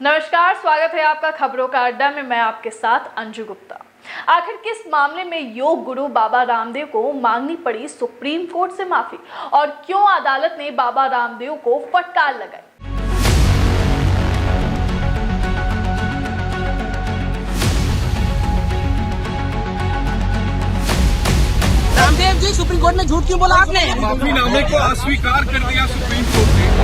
नमस्कार, स्वागत है आपका खबरों का अड्डा में। मैं आपके साथ अंजू गुप्ता। आखिर किस मामले में योग गुरु बाबा रामदेव को मांगनी पड़ी सुप्रीम कोर्ट से माफी और क्यों अदालत ने बाबा रामदेव को फटकार लगाई? रामदेव जी, सुप्रीम कोर्ट में झूठ क्यों बोला आपने? माफीनामे को अस्वीकार कर दिया सुप्रीम कोर्ट ने।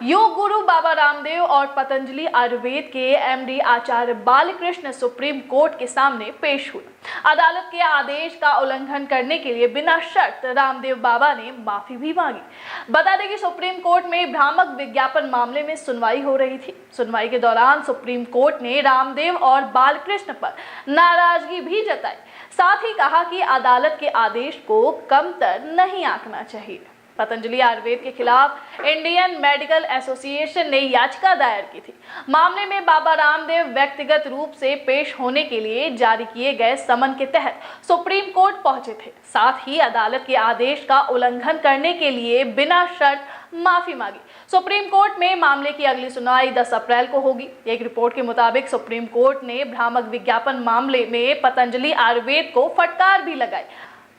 योग गुरु बाबा रामदेव और पतंजलि आयुर्वेद के एमडी आचार्य बालकृष्ण सुप्रीम कोर्ट के सामने पेश हुए। अदालत के आदेश का उल्लंघन करने के लिए बिना शर्त रामदेव बाबा ने माफी भी मांगी। बता दें कि सुप्रीम कोर्ट में भ्रामक विज्ञापन मामले में सुनवाई हो रही थी। सुनवाई के दौरान सुप्रीम कोर्ट ने रामदेव और बालकृष्ण पर नाराजगी भी जताई, साथ ही कहा कि अदालत के आदेश को कमतर नहीं आंकना चाहिए। पतंजलि आयुर्वेद के खिलाफ इंडियन मेडिकल एसोसिएशन ने याचिका दायर की थी। मामले में बाबा रामदेव व्यक्तिगत रूप से पेश होने के लिए जारी किए गए समन के तहत सुप्रीम कोर्ट पहुंचे थे। साथ ही अदालत के आदेश का उल्लंघन करने के लिए बिना शर्त माफी मांगी। सुप्रीम कोर्ट में मामले की अगली सुनवाई 10 अप्रैल को होगी। एक रिपोर्ट के मुताबिक सुप्रीम कोर्ट ने भ्रामक विज्ञापन मामले में पतंजलि आयुर्वेद को फटकार भी लगाई।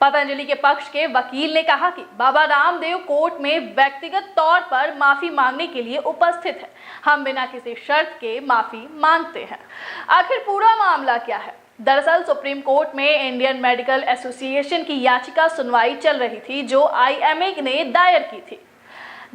पतंजलि के पक्ष के वकील ने कहा कि बाबा रामदेव कोर्ट में व्यक्तिगत तौर पर माफी मांगने के लिए उपस्थित है। हम बिना किसी शर्त के माफी मांगते हैं। आखिर पूरा मामला क्या है? दरअसल सुप्रीम कोर्ट में इंडियन मेडिकल एसोसिएशन की याचिका सुनवाई चल रही थी, जो आईएमए ने दायर की थी,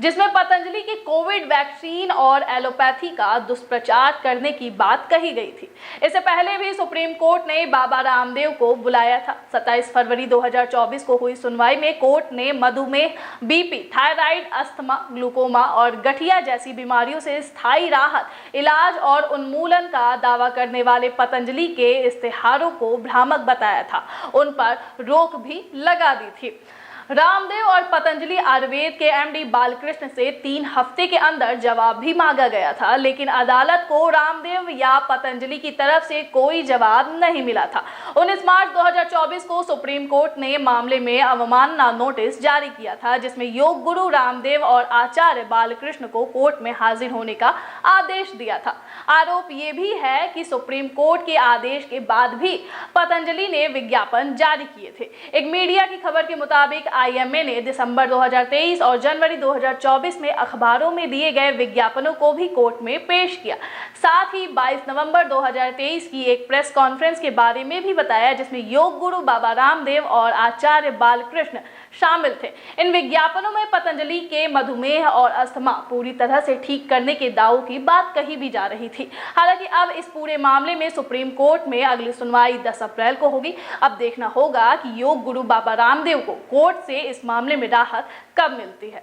जिसमें पतंजलि की कोविड वैक्सीन और एलोपैथी का दुष्प्रचार करने की बात कही गई थी। इससे पहले भी सुप्रीम कोर्ट ने बाबा रामदेव को बुलाया था। 27 फरवरी 2024 को हुई सुनवाई में कोर्ट ने मधुमेह, बीपी, थायराइड, अस्थमा, ग्लूकोमा और गठिया जैसी बीमारियों से स्थायी राहत, इलाज और उन्मूलन का दावा करने वाले पतंजलि के इश्तेहारों को भ्रामक बताया था। उन पर रोक भी लगा दी थी। रामदेव और पतंजलि आयुर्वेद के एमडी बालकृष्ण से 3 हफ्ते के अंदर जवाब भी मांगा गया था, लेकिन अदालत को रामदेव या पतंजलि की तरफ से कोई जवाब नहीं मिला था। 19 मार्च 2024 को सुप्रीम कोर्ट ने मामले में अवमानना नोटिस जारी किया था, जिसमें योग गुरु रामदेव और आचार्य बालकृष्ण को कोर्ट में हाजिर होने का आदेश दिया था। आरोप ये भी है कि सुप्रीम कोर्ट के आदेश के बाद भी पतंजलि ने विज्ञापन जारी किए थे। एक मीडिया की खबर के मुताबिक आईएमए ने दिसंबर 2023 और जनवरी 2024 में अखबारों में दिए गए विज्ञापनों को भी कोर्ट में पेश किया। साथ ही 22 नवंबर 2023 की एक प्रेस कॉन्फ्रेंस के बारे में भी बताया, जिसमें योग गुरु बाबा रामदेव और आचार्य बालकृष्ण शामिल थे। इन विज्ञापनों में पतंजलि के मधुमेह और अस्थमा पूरी तरह से ठीक करने के दावों की बात कही भी जा रही थी। हालांकि अब इस पूरे मामले में सुप्रीम कोर्ट में अगली सुनवाई 10 अप्रैल को होगी। अब देखना होगा कि योग गुरु बाबा रामदेव को कोर्ट से इस मामले में राहत कब मिलती है।